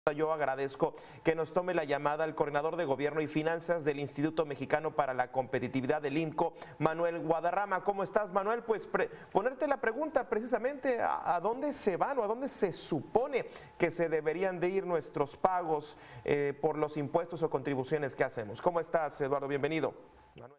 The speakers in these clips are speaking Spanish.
Yo agradezco que nos tome la llamada el coordinador de Gobierno y Finanzas del Instituto Mexicano para la Competitividad del INCO, Manuel Guadarrama. ¿Cómo estás, Manuel? Pues ponerte la pregunta precisamente a dónde se van o a dónde se supone que se deberían de ir nuestros pagos por los impuestos o contribuciones que hacemos. ¿Cómo estás, Eduardo? Bienvenido. Manuel.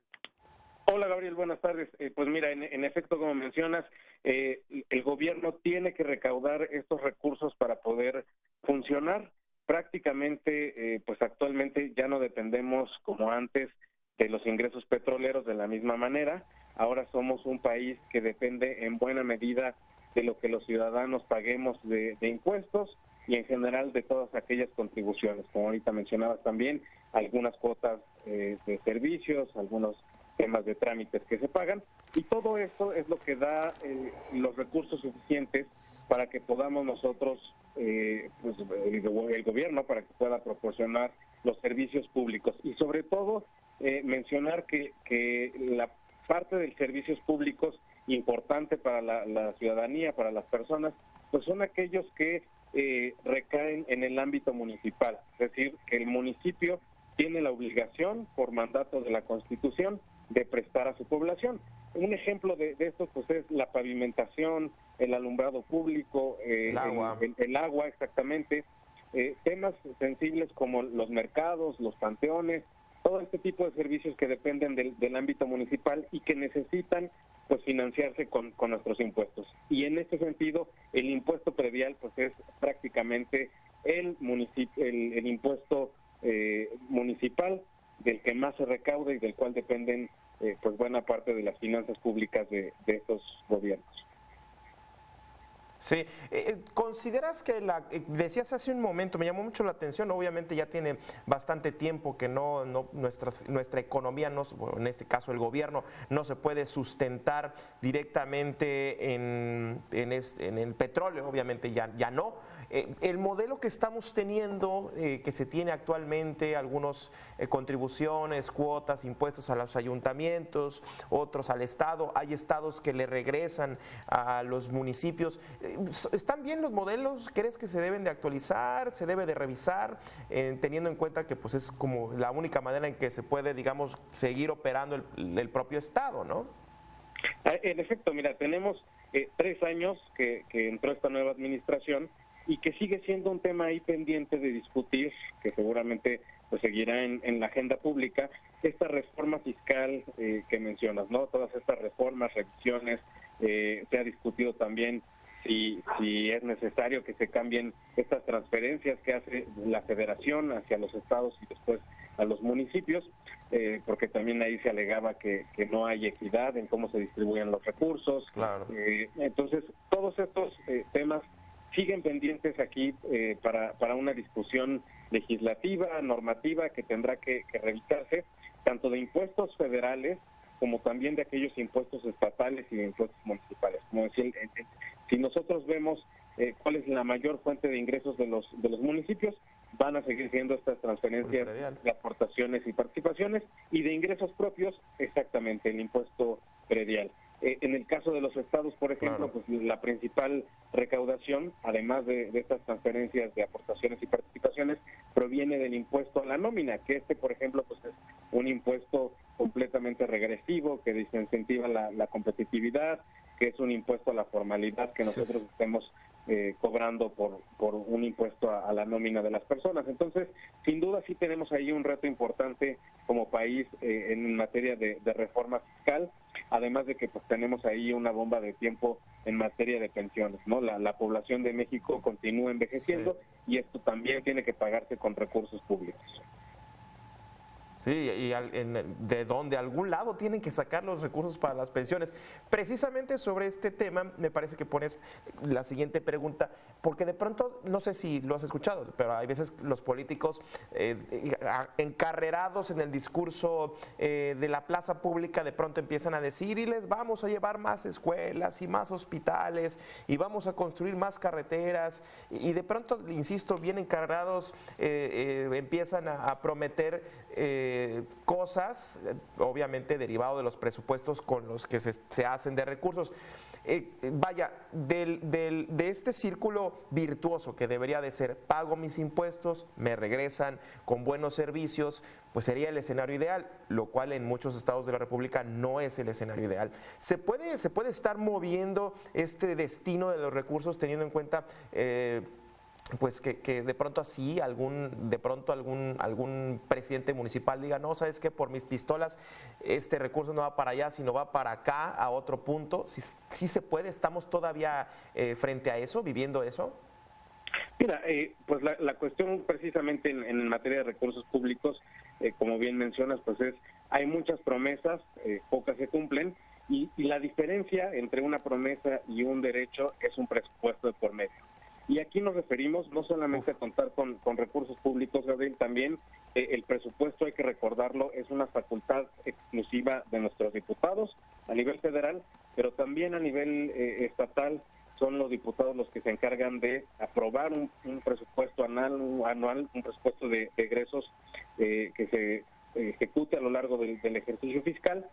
Hola, Gabriel, buenas tardes. Pues mira, en efecto, como mencionas, el gobierno tiene que recaudar estos recursos para poder funcionar. Prácticamente, pues actualmente ya no dependemos como antes de los ingresos petroleros de la misma manera. Ahora somos un país que depende en buena medida de lo que los ciudadanos paguemos de impuestos y en general de todas aquellas contribuciones, como ahorita mencionabas también, algunas cuotas de servicios, algunos temas de trámites que se pagan, y todo esto es lo que da los recursos suficientes para que podamos nosotros, pues el gobierno, para que pueda proporcionar los servicios públicos. Y sobre todo, mencionar que la parte de servicios públicos importante para la ciudadanía, para las personas, pues son aquellos que recaen en el ámbito municipal, es decir, que el municipio tiene la obligación, por mandato de la Constitución, de prestar a su población. Un ejemplo de esto pues es la pavimentación, el alumbrado público, el agua exactamente, temas sensibles como los mercados, los panteones, todo este tipo de servicios que dependen del ámbito municipal y que necesitan pues financiarse con nuestros impuestos. Y en este sentido, el impuesto predial pues es prácticamente el impuesto municipal del que más se recauda y del cual dependen pues buena parte de las finanzas públicas de estos gobiernos. Sí, ¿consideras que decías hace un momento, me llamó mucho la atención, obviamente ya tiene bastante tiempo que nuestra economía, bueno, en este caso el gobierno, no se puede sustentar directamente en el petróleo, obviamente ya no. El modelo que estamos teniendo, que se tiene actualmente, algunas contribuciones, cuotas, impuestos a los ayuntamientos, otros al Estado, hay estados que le regresan a los municipios. ¿Están bien los modelos? ¿Crees que se deben de actualizar, se debe de revisar, teniendo en cuenta que pues es como la única manera en que se puede, digamos, seguir operando el propio Estado, ¿no? En efecto, mira, tenemos 3 años que entró esta nueva administración y que sigue siendo un tema ahí pendiente de discutir, que seguramente pues seguirá en la agenda pública, esta reforma fiscal que mencionas, ¿no? Todas estas reformas, revisiones, se ha discutido también si es necesario que se cambien estas transferencias que hace la federación hacia los estados y después a los municipios, porque también ahí se alegaba que no hay equidad en cómo se distribuyen los recursos. Claro. Entonces, todos estos temas siguen pendientes aquí para una discusión legislativa, normativa, que tendrá que revisarse, tanto de impuestos federales como también de aquellos impuestos estatales y de impuestos municipales. Como decía, si nosotros vemos cuál es la mayor fuente de ingresos de los municipios, van a seguir siendo estas transferencias de aportaciones y participaciones, y de ingresos propios, exactamente, el impuesto predial. En el caso de los estados, por ejemplo, pues la principal recaudación, además de estas transferencias de aportaciones y participaciones, proviene del impuesto a la nómina, que por ejemplo, pues es un impuesto completamente regresivo, que desincentiva la competitividad, que es un impuesto a la formalidad que nosotros estemos cobrando por un impuesto a la nómina de las personas. Entonces, sin duda sí tenemos ahí un reto importante como país en materia de reforma fiscal, además de que pues tenemos ahí una bomba de tiempo en materia de pensiones, ¿no? La población de México continúa envejeciendo, sí, y esto también tiene que pagarse con recursos públicos. Sí, y de donde algún lado tienen que sacar los recursos para las pensiones. Precisamente sobre este tema me parece que pones la siguiente pregunta, porque de pronto, no sé si lo has escuchado, pero hay veces los políticos encarrerados en el discurso de la plaza pública de pronto empiezan a decir y les vamos a llevar más escuelas y más hospitales y vamos a construir más carreteras, y de pronto, insisto, bien encarrerados empiezan a prometer cosas, obviamente derivado de los presupuestos con los que se hacen de recursos. vaya, de este círculo virtuoso que debería de ser, pago mis impuestos, me regresan con buenos servicios, pues sería el escenario ideal, lo cual en muchos estados de la República no es el escenario ideal. ¿Se puede estar moviendo este destino de los recursos teniendo en cuenta pues que de pronto así algún presidente municipal diga, no, sabes que por mis pistolas este recurso no va para allá, sino va para acá, a otro punto? ¿Sí se puede? ¿Estamos todavía frente a eso, viviendo eso? Mira, pues la cuestión precisamente en materia de recursos públicos, como bien mencionas, pues hay muchas promesas, pocas se cumplen, y la diferencia entre una promesa y un derecho es un presupuesto de por medio. Y aquí nos referimos no solamente a contar con recursos públicos, Gabriel, también el presupuesto, hay que recordarlo, es una facultad exclusiva de nuestros diputados a nivel federal, pero también a nivel estatal son los diputados los que se encargan de aprobar un presupuesto anual, un presupuesto de egresos que se ejecute a lo largo del ejercicio fiscal,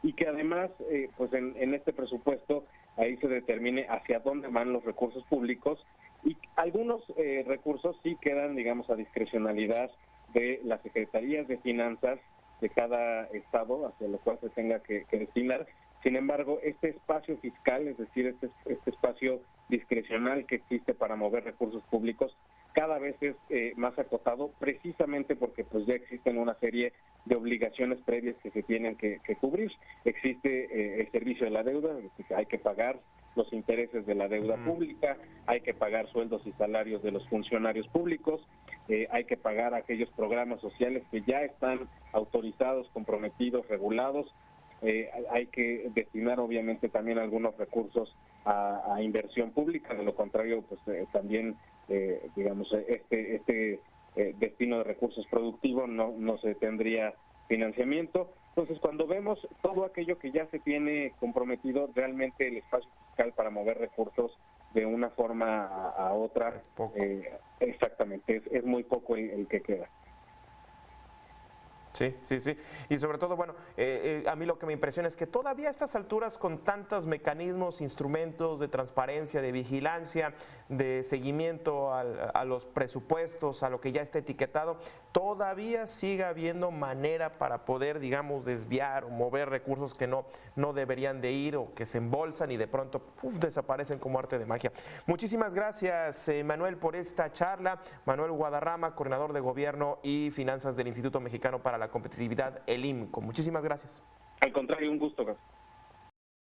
y que además, pues en este presupuesto ahí se determine hacia dónde van los recursos públicos, y algunos recursos sí quedan, digamos, a discrecionalidad de las secretarías de finanzas de cada estado, hacia lo cual se tenga que destinar. Sin embargo, este espacio fiscal, es decir, este espacio discrecional que existe para mover recursos públicos, cada vez es más acotado, precisamente porque pues ya existen una serie de obligaciones previas que se tienen que cubrir. Existe el servicio de la deuda, hay que pagar los intereses de la deuda pública, hay que pagar sueldos y salarios de los funcionarios públicos, hay que pagar aquellos programas sociales que ya están autorizados, comprometidos, regulados. Hay que destinar obviamente también algunos recursos a inversión pública, de lo contrario pues también digamos este destino de recursos productivos no se tendría financiamiento. Entonces, cuando vemos todo aquello que ya se tiene comprometido, realmente el espacio fiscal para mover recursos de una forma a otra es poco. Exactamente, es muy poco el que queda. Sí. Y sobre todo, bueno, a mí lo que me impresiona es que todavía a estas alturas, con tantos mecanismos, instrumentos de transparencia, de vigilancia, de seguimiento a los presupuestos, a lo que ya está etiquetado, todavía sigue habiendo manera para poder, digamos, desviar o mover recursos que no deberían de ir, o que se embolsan y de pronto desaparecen como arte de magia. Muchísimas gracias, Manuel, por esta charla. Manuel Guadarrama, coordinador de Gobierno y Finanzas del Instituto Mexicano para la Competitividad, el IMCO. Muchísimas gracias. Al contrario, un gusto, Gabriel.